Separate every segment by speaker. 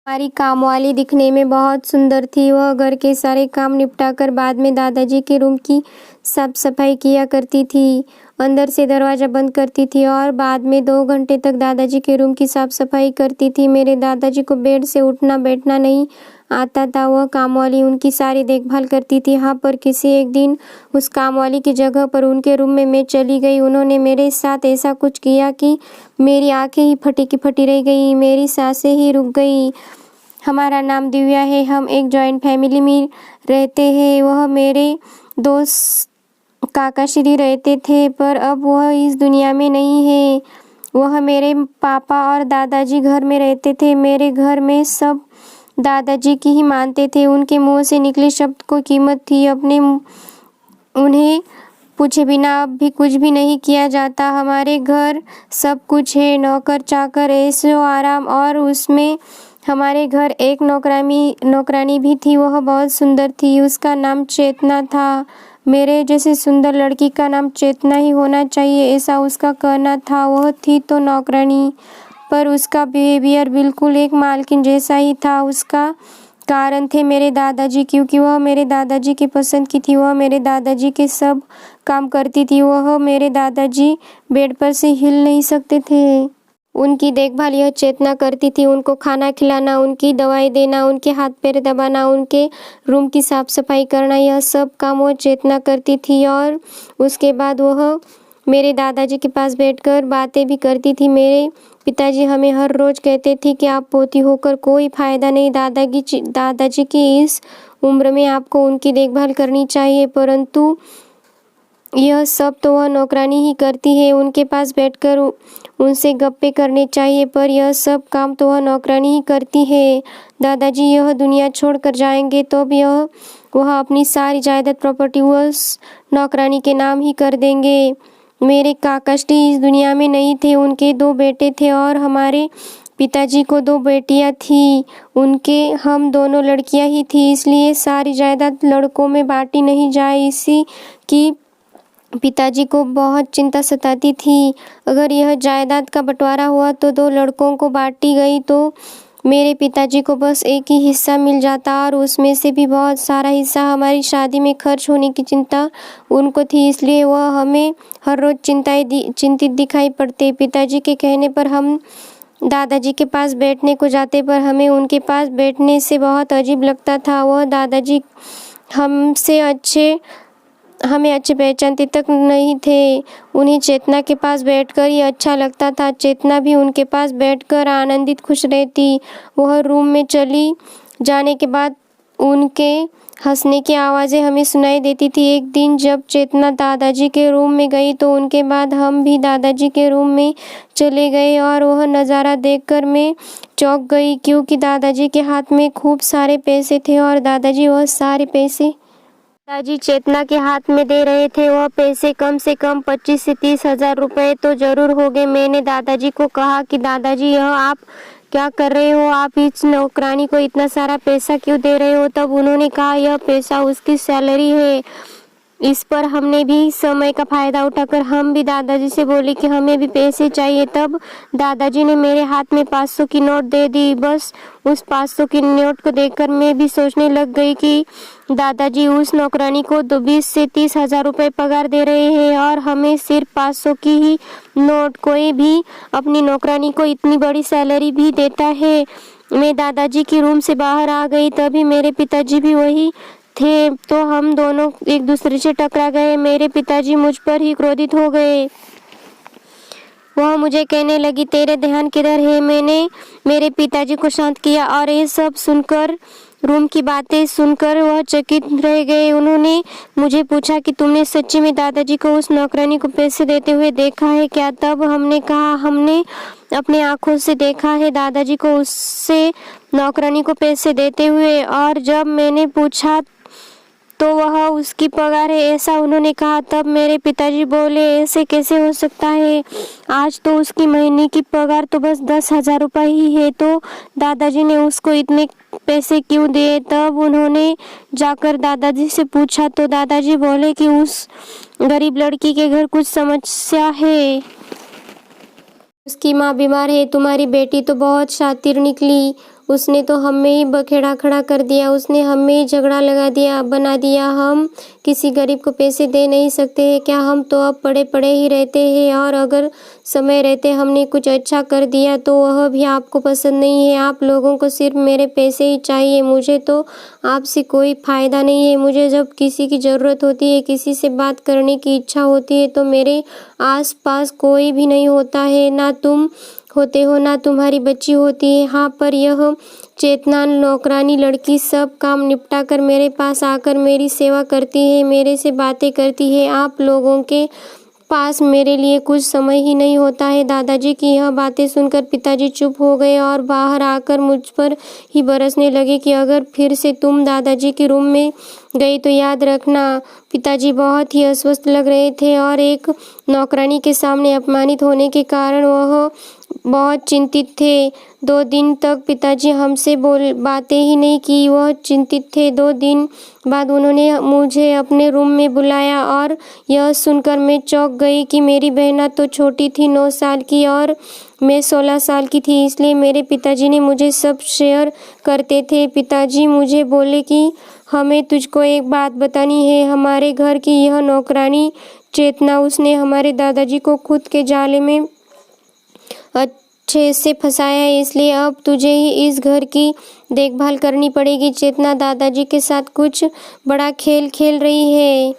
Speaker 1: हमारी कामवाली दिखने में बहुत सुंदर थी। वह घर के सारे काम निपटाकर बाद में दादाजी के रूम की साफ सफाई किया करती थी। अंदर से दरवाज़ा बंद करती थी और बाद में 2 घंटे तक दादाजी के रूम की साफ सफाई करती थी। मेरे दादाजी को बेड से उठना बैठना नहीं आता था। वह कामवाली उनकी सारी देखभाल करती थी। हाँ, पर किसी एक दिन उस कामवाली की जगह पर उनके रूम में मैं चली गई। उन्होंने मेरे साथ ऐसा कुछ किया कि मेरी आंखें ही फटी की फटी रह गई, मेरी सांसें ही रुक गई। हमारा नाम दिव्या है। हम एक जॉइंट फैमिली में रहते हैं। वह मेरे दोस्त काकाश्री रहते थे, पर अब वह इस दुनिया में नहीं है। वह मेरे पापा और दादाजी घर में रहते थे। मेरे घर में सब दादाजी की ही मानते थे। उनके मुंह से निकले शब्द को कीमत थी। उन्हें पूछे बिना अब भी कुछ भी नहीं किया जाता। हमारे घर सब कुछ है, नौकर चाकर, ऐशो आराम, और उसमें हमारे घर एक नौकरानी भी थी। वह बहुत सुंदर थी। उसका नाम चेतना था। मेरे जैसे सुंदर लड़की का नाम चेतना ही होना चाहिए, ऐसा उसका कहना था। वह थी तो नौकरानी, पर उसका बिहेवियर बिल्कुल एक मालकिन जैसा ही था। उसका कारण थे मेरे दादाजी, क्योंकि वह मेरे दादाजी की पसंद की थी। वह मेरे दादाजी के सब काम करती थी। वह मेरे दादाजी बेड पर से हिल नहीं सकते थे। उनकी देखभाल यह चेतना करती थी। उनको खाना खिलाना, उनकी दवाई देना, उनके हाथ पैर दबाना, उनके रूम की साफ सफाई करना, यह सब काम वह चेतना करती थी। और उसके बाद वह मेरे दादाजी के पास बैठकर बातें भी करती थी। मेरे पिताजी हमें हर रोज कहते थे कि आप पोती होकर कोई फायदा नहीं। दादाजी की इस उम्र में आपको उनकी देखभाल करनी चाहिए, परंतु यह सब तो वह नौकरानी ही करती है। उनके पास बैठकर उनसे गप्पे करने चाहिए, पर यह सब काम तो वह नौकरानी ही करती है। दादाजी यह दुनिया छोड़कर जाएंगे तो वह अपनी सारी जायदाद प्रॉपर्टी उस नौकरानी के नाम ही कर देंगे। मेरे काकाश्री इस दुनिया में नहीं थे। उनके 2 बेटे थे और हमारे पिताजी को 2 बेटियां थी। उनके हम दोनों लड़कियां ही थी, इसलिए सारी जायदाद लड़कों में बांटी नहीं जाए, इसी की पिताजी को बहुत चिंता सताती थी। अगर यह जायदाद का बंटवारा हुआ तो 2 लड़कों को बांटी गई तो मेरे पिताजी को बस एक ही हिस्सा मिल जाता, और उसमें से भी बहुत सारा हिस्सा हमारी शादी में खर्च होने की चिंता उनको थी। इसलिए वह हमें हर रोज चिंतित दिखाई पड़ते। पिताजी के कहने पर हम दादाजी के पास बैठने को जाते, पर हमें उनके पास बैठने से बहुत अजीब लगता था। वह दादाजी हमें अच्छे पहचानते तक नहीं थे। उन्हें चेतना के पास बैठकर ही अच्छा लगता था। चेतना भी उनके पास बैठकर आनंदित खुश रहती। वह रूम में चली जाने के बाद उनके हंसने की आवाज़ें हमें सुनाई देती थी। एक दिन जब चेतना दादाजी के रूम में गई तो उनके बाद हम भी दादाजी के रूम में चले गए, और वह नज़ारा देखकर मैं चौंक गई, क्योंकि दादाजी के हाथ में खूब सारे पैसे थे और दादाजी वह सारे पैसे दादाजी चेतना के हाथ में दे रहे थे। वह पैसे कम से कम 25 से 30 हजार रुपए तो जरूर होंगे। मैंने दादाजी को कहा कि दादाजी, यह आप क्या कर रहे हो? आप इस नौकरानी को इतना सारा पैसा क्यों दे रहे हो? तब उन्होंने कहा, यह पैसा उसकी सैलरी है। इस पर हमने भी समय का फायदा उठाकर हम भी दादाजी से बोले कि हमें भी पैसे चाहिए। तब दादाजी ने मेरे हाथ में 500 की नोट दे दी। बस उस 500 की नोट को देखकर मैं भी सोचने लग गई कि दादाजी उस नौकरानी को 20 से 30 हजार रुपये पगार दे रहे हैं और हमें सिर्फ 500 की ही नोट। कोई भी अपनी नौकरानी को इतनी बड़ी सैलरी भी देता है। मैं दादाजी की रूम से बाहर आ गई, तभी मेरे पिताजी भी वही थे, तो हम दोनों एक दूसरे से टकरा गए। मेरे पिताजी मुझ पर ही क्रोधित हो गए। वह मुझे कहने लगी, तेरे ध्यान किधर है? मैंने मेरे पिताजी को शांत किया, और ये सब सुनकर, रूम की बातें सुनकर वह चकित रह गए। उन्होंने मुझे पूछा कि तुमने सच्ची में दादाजी को उस नौकरानी को पैसे देते हुए देखा है क्या? तब हमने कहा, हमने अपने आंखों से देखा है दादाजी को उससे नौकरानी को पैसे देते हुए। और जब मैंने पूछा तो वह उसकी पगार है ऐसा उन्होंने कहा। तब मेरे पिताजी बोले, ऐसे कैसे हो सकता है? आज तो उसकी महीने की पगार तो बस 10,000 रुपये ही है, तो दादाजी ने उसको इतने पैसे क्यों दिए? तब उन्होंने जाकर दादाजी से पूछा तो दादाजी बोले कि उस गरीब लड़की के घर कुछ समस्या है, उसकी माँ बीमार है। तुम्हारी बेटी तो बहुत शातिर निकली, उसने तो हम में ही बखेड़ा खड़ा कर दिया, उसने हम में ही झगड़ा बना दिया। हम किसी गरीब को पैसे दे नहीं सकते हैं क्या? हम तो अब पड़े पड़े ही रहते हैं, और अगर समय रहते हमने कुछ अच्छा कर दिया तो वह भी आपको पसंद नहीं है। आप लोगों को सिर्फ मेरे पैसे ही चाहिए, मुझे तो आपसे कोई फ़ायदा नहीं है। मुझे जब किसी की ज़रूरत होती है, किसी से बात करने की इच्छा होती है तो मेरे आस पास कोई भी नहीं होता है, ना तुम होते हो ना तुम्हारी बच्ची होती है। हाँ, पर यह चेतना नौकरानी लड़की सब काम निपटा कर मेरे पास आकर मेरी सेवा करती है, मेरे से बातें करती है। आप लोगों के पास मेरे लिए कुछ समय ही नहीं होता है। दादाजी की यह बातें सुनकर पिताजी चुप हो गए और बाहर आकर मुझ पर ही बरसने लगे कि अगर फिर से तुम दादाजी के रूम में गई तो याद रखना। पिताजी बहुत ही अस्वस्थ लग रहे थे और एक नौकरानी के सामने अपमानित होने के कारण वह बहुत चिंतित थे। 2 दिन तक पिताजी हमसे बातें ही नहीं की, वह चिंतित थे। 2 दिन बाद उन्होंने मुझे अपने रूम में बुलाया और यह सुनकर मैं चौंक गई कि मेरी बहना तो छोटी थी, 9 साल की, और मैं 16 साल की थी। इसलिए मेरे पिताजी ने मुझे सब शेयर करते थे। पिताजी मुझे बोले कि हमें तुझको एक बात बतानी है। हमारे घर की यह नौकरानी चेतना, उसने हमारे दादाजी को खुद के जाले में अच्छे से फंसाया है, इसलिए अब तुझे ही इस घर की देखभाल करनी पड़ेगी। चेतना दादाजी के साथ कुछ बड़ा खेल खेल रही है।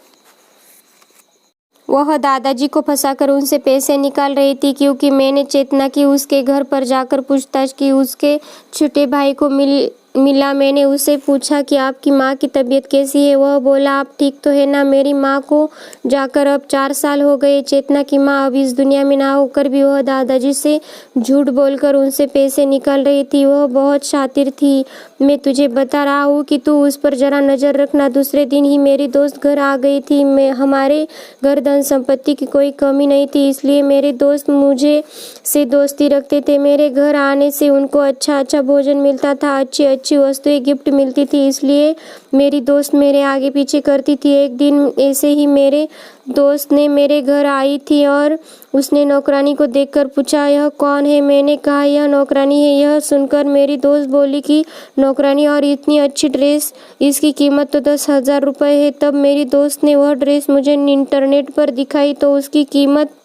Speaker 1: वह दादाजी को फंसाकर उनसे पैसे निकाल रही थी, क्योंकि मैंने चेतना की उसके घर पर जाकर पूछताछ की। उसके छोटे भाई को मिला। मैंने उससे पूछा कि आपकी माँ की तबीयत कैसी है? वह बोला, आप ठीक तो है ना? मेरी माँ को जाकर अब 4 साल हो गए। चेतना की माँ अब इस दुनिया में ना होकर भी वह दादाजी से झूठ बोलकर उनसे पैसे निकाल रही थी। वह बहुत शातिर थी। मैं तुझे बता रहा हूँ कि तू उस पर जरा नज़र रखना। दूसरे दिन ही मेरी दोस्त घर आ गई थी। हमारे घर धन संपत्ति की कोई कमी नहीं थी, इसलिए मेरे दोस्त मुझे से दोस्ती रखते थे। मेरे घर आने से उनको अच्छा भोजन मिलता था, अच्छी वस्तुएं गिफ्ट मिलती थी, इसलिए मेरी दोस्त मेरे आगे पीछे करती थी। एक दिन ऐसे ही मेरे दोस्त ने मेरे घर आई थी और उसने नौकरानी को देखकर पूछा, यह कौन है? मैंने कहा, यह नौकरानी है। यह सुनकर मेरी दोस्त बोली कि नौकरानी, और इतनी अच्छी ड्रेस, इसकी कीमत तो 10,000 रुपये है। तब मेरी दोस्त ने वह ड्रेस मुझे इंटरनेट पर दिखाई तो उसकी कीमत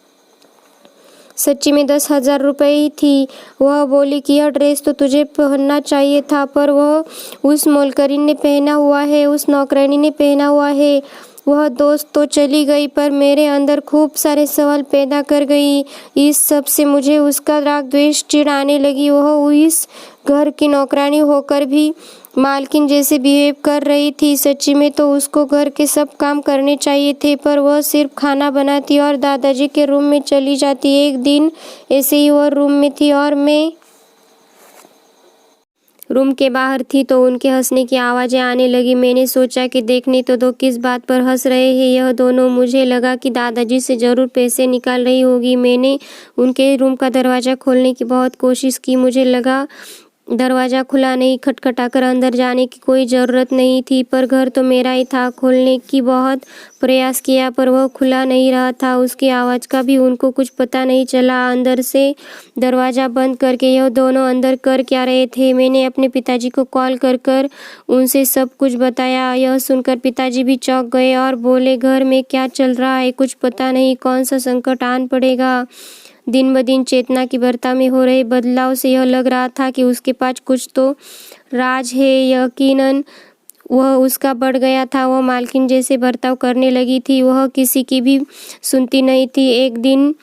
Speaker 1: सच्ची में 10,000 रुपये ही थी। वह बोली कि यह ड्रेस तो तुझे पहनना चाहिए था, पर वह उस मोलकरीन ने पहना हुआ है, उस नौकरानी ने पहना हुआ है। वह दोस्त तो चली गई, पर मेरे अंदर खूब सारे सवाल पैदा कर गई। इस सब से मुझे उसका राग द्वेष चिढ़ आने लगी। वह इस घर की नौकरानी होकर भी मालकिन जैसे बिहेव कर रही थी। सच्ची में तो उसको घर के सब काम करने चाहिए थे, पर वह सिर्फ खाना बनाती और दादाजी के रूम में चली जाती। एक दिन ऐसे ही वह रूम में थी और मैं रूम के बाहर थी तो उनके हंसने की आवाज़ें आने लगी। मैंने सोचा कि देखने तो दो किस बात पर हंस रहे हैं यह दोनों। मुझे लगा कि दादाजी से ज़रूर पैसे निकाल रही होगी। मैंने उनके रूम का दरवाज़ा खोलने की बहुत कोशिश की। मुझे लगा दरवाज़ा खुला नहीं, खटखटाकर अंदर जाने की कोई ज़रूरत नहीं थी, पर घर तो मेरा ही था। खोलने की बहुत प्रयास किया पर वह खुला नहीं रहा था। उसकी आवाज़ का भी उनको कुछ पता नहीं चला। अंदर से दरवाज़ा बंद करके यह दोनों अंदर कर क्या रहे थे? मैंने अपने पिताजी को कॉल कर उनसे सब कुछ बताया। यह सुनकर पिताजी भी चौंक गए और बोले, घर में क्या चल रहा है? कुछ पता नहीं, कौन सा संकट आन पड़ेगा? दिन ब दिन चेतना की बर्ताव में हो रहे बदलाव से यह लग रहा था कि उसके पास कुछ तो राज है। यकीनन वह उसका बढ़ गया था। वह मालकिन जैसे बर्ताव करने लगी थी। वह किसी की भी सुनती नहीं थी। एक दिन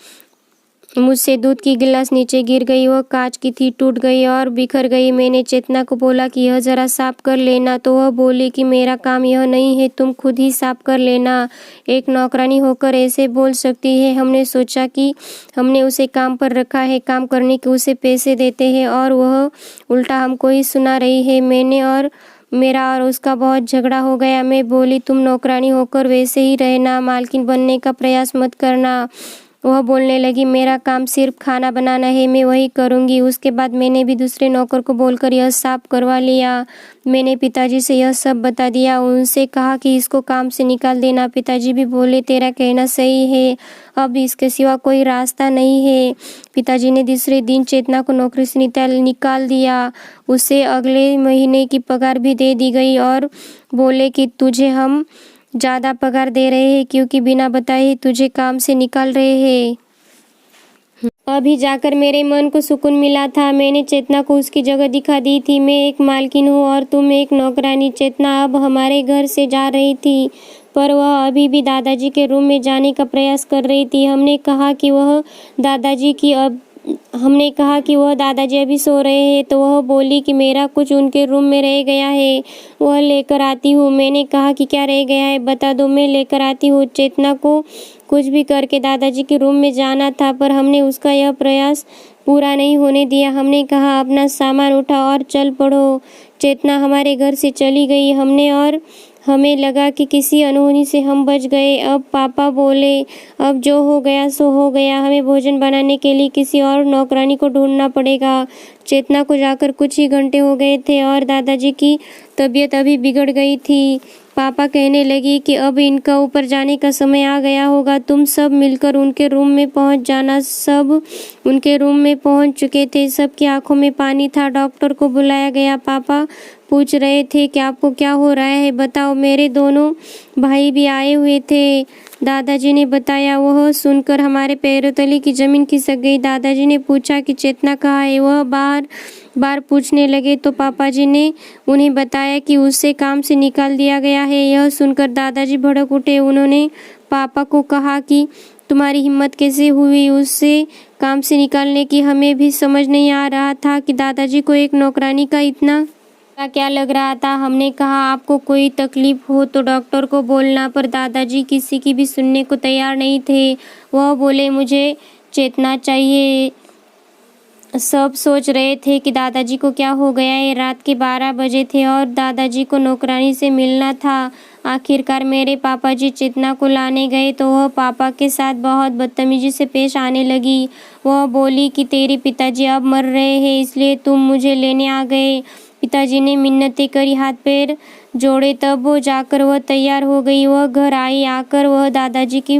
Speaker 1: मुझसे दूध की गिलास नीचे गिर गई। वह कांच की थी, टूट गई और बिखर गई। मैंने चेतना को बोला कि यह ज़रा साफ कर लेना, तो वह बोली कि मेरा काम यह नहीं है, तुम खुद ही साफ कर लेना। एक नौकरानी होकर ऐसे बोल सकती है? हमने सोचा कि हमने उसे काम पर रखा है, काम करने के उसे पैसे देते हैं और वह उल्टा हमको ही सुना रही है। मेरा और उसका बहुत झगड़ा हो गया। मैं बोली, तुम नौकरानी होकर वैसे ही रहना, मालकिन बनने का प्रयास मत करना। वह बोलने लगी, मेरा काम सिर्फ खाना बनाना है, मैं वही करूँगी। उसके बाद मैंने भी दूसरे नौकर को बोलकर यह साफ करवा लिया। मैंने पिताजी से यह सब बता दिया। उनसे कहा कि इसको काम से निकाल देना। पिताजी भी बोले, तेरा कहना सही है, अब इसके सिवा कोई रास्ता नहीं है। पिताजी ने दूसरे दिन चेतना को नौकरी से निकाल दिया। उसे अगले महीने की पगार भी दे दी गई और बोले कि तुझे हम ज़्यादा पगार दे रहे हैं क्योंकि बिना बताए ही तुझे काम से निकाल रहे हैं। अभी जाकर मेरे मन को सुकून मिला था। मैंने चेतना को उसकी जगह दिखा दी थी। मैं एक मालकिन हूँ और तुम एक नौकरानी। चेतना अब हमारे घर से जा रही थी, पर वह अभी भी दादाजी के रूम में जाने का प्रयास कर रही थी। हमने कहा कि वह दादाजी अभी सो रहे हैं, तो वह बोली कि मेरा कुछ उनके रूम में रह गया है, वह लेकर आती हूँ। मैंने कहा कि क्या रह गया है, बता दो, मैं लेकर आती हूँ। चेतना को कुछ भी करके दादाजी के रूम में जाना था, पर हमने उसका यह प्रयास पूरा नहीं होने दिया। हमने कहा, अपना सामान उठा और चल पड़ो। चेतना हमारे घर से चली गई। हमें लगा कि किसी अनहोनी से हम बच गए। अब पापा बोले, अब जो हो गया सो हो गया, हमें भोजन बनाने के लिए किसी और नौकरानी को ढूंढना पड़ेगा। चेतना को जाकर कुछ ही घंटे हो गए थे और दादाजी की तबीयत अभी बिगड़ गई थी। पापा कहने लगी कि अब इनका ऊपर जाने का समय आ गया होगा, तुम सब मिलकर उनके रूम में पहुंच जाना। सब उनके रूम में पहुंच चुके थे। सबकी आंखों में पानी था। डॉक्टर को बुलाया गया। पापा पूछ रहे थे कि आपको क्या हो रहा है, बताओ। मेरे दोनों भाई भी आए हुए थे, दादाजी ने बताया। वह सुनकर हमारे पैरों तले की जमीन खिसक गई। दादाजी ने पूछा कि चेतना कहाँ है। वह बार पूछने लगे तो पापा जी ने उन्हें बताया कि उसे काम से निकाल दिया गया है। यह सुनकर दादाजी भड़क उठे। उन्होंने पापा को कहा कि तुम्हारी हिम्मत कैसे हुई उसे काम से निकालने की। हमें भी समझ नहीं आ रहा था कि दादाजी को एक नौकरानी का इतना क्या लग रहा था। हमने कहा, आपको कोई तकलीफ हो तो डॉक्टर को बोलना, पर दादाजी किसी की भी सुनने को तैयार नहीं थे। वह बोले, मुझे चेतना चाहिए। सब सोच रहे थे कि दादाजी को क्या हो गया है। रात के 12 बजे थे और दादाजी को नौकरानी से मिलना था। आखिरकार मेरे पापा जी चेतना को लाने गए तो वह पापा के साथ बहुत बदतमीजी से पेश आने लगी। वह बोली कि तेरे पिताजी अब मर रहे हैं, इसलिए तुम मुझे लेने आ गए। पिताजी ने मिन्नतें करी, हाथ पैर जोड़े, तब वो जाकर वह तैयार हो गई। वह घर आई। आकर वह दादाजी की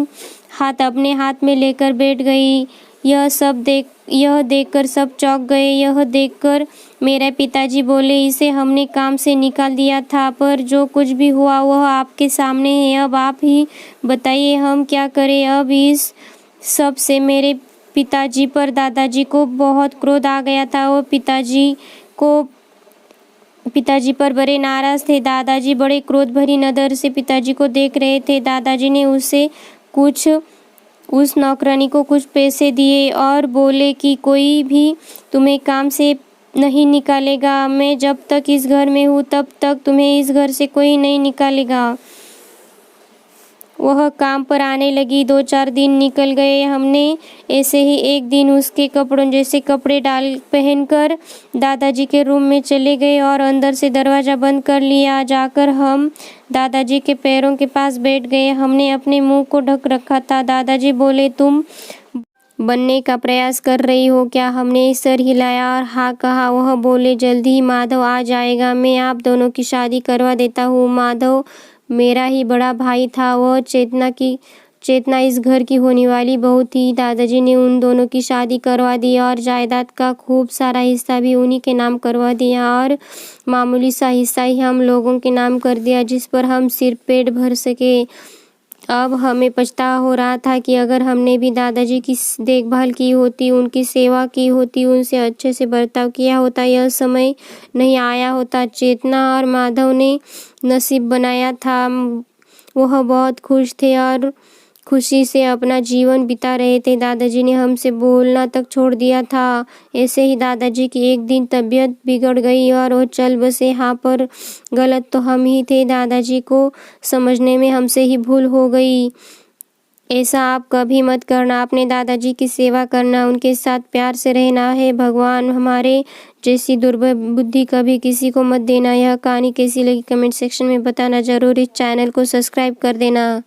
Speaker 1: हाथ अपने हाथ में लेकर बैठ गई। यह देखकर सब चौंक गए। यह देखकर मेरे पिताजी बोले, इसे हमने काम से निकाल दिया था, पर जो कुछ भी हुआ वह आपके सामने है। अब आप ही बताइए हम क्या करें। अब इस सब से मेरे पिताजी पर दादाजी को बहुत क्रोध आ गया था। वो पिताजी पर बड़े नाराज थे। दादाजी बड़े क्रोध भरी नज़र से पिताजी को देख रहे थे। दादाजी ने उस नौकरानी को कुछ पैसे दिए और बोले कि कोई भी तुम्हें काम से नहीं निकालेगा। मैं जब तक इस घर में हूँ तब तक तुम्हें इस घर से कोई नहीं निकालेगा। वह काम पर आने लगी। 2-4 दिन निकल गए। हमने ऐसे ही एक दिन उसके कपड़ों जैसे कपड़े पहनकर दादाजी के रूम में चले गए और अंदर से दरवाज़ा बंद कर लिया। जाकर हम दादाजी के पैरों के पास बैठ गए। हमने अपने मुंह को ढक रखा था। दादाजी बोले, तुम बनने का प्रयास कर रही हो क्या? हमने सर हिलाया और हाँ कहा। वह बोले, जल्दी ही माधव आ जाएगा, मैं आप दोनों की शादी करवा देता हूँ। माधव मेरा ही बड़ा भाई था। वह चेतना इस घर की होने वाली बहू थी। दादाजी ने उन दोनों की शादी करवा दी और जायदाद का खूब सारा हिस्सा भी उन्हीं के नाम करवा दिया और मामूली सा हिस्सा ही हम लोगों के नाम कर दिया, जिस पर हम सिर पेट भर सके। अब हमें पछतावा हो रहा था कि अगर हमने भी दादाजी की देखभाल की होती, उनकी सेवा की होती, उनसे अच्छे से बर्ताव किया होता, यह समय नहीं आया होता। चेतना और माधव ने नसीब बनाया था। वह बहुत खुश थे और खुशी से अपना जीवन बिता रहे थे। दादाजी ने हमसे बोलना तक छोड़ दिया था। ऐसे ही दादाजी की एक दिन तबीयत बिगड़ गई और वो चल बसे। हाँ, पर गलत तो हम ही थे। दादाजी को समझने में हमसे ही भूल हो गई। ऐसा आप कभी मत करना। अपने दादाजी की सेवा करना, उनके साथ प्यार से रहना है। भगवान हमारे जैसी दुर्बुद्धि कभी किसी को मत देना। यह कहानी कैसी लगी कमेंट सेक्शन में बताना जरूर। इस चैनल को सब्सक्राइब कर देना।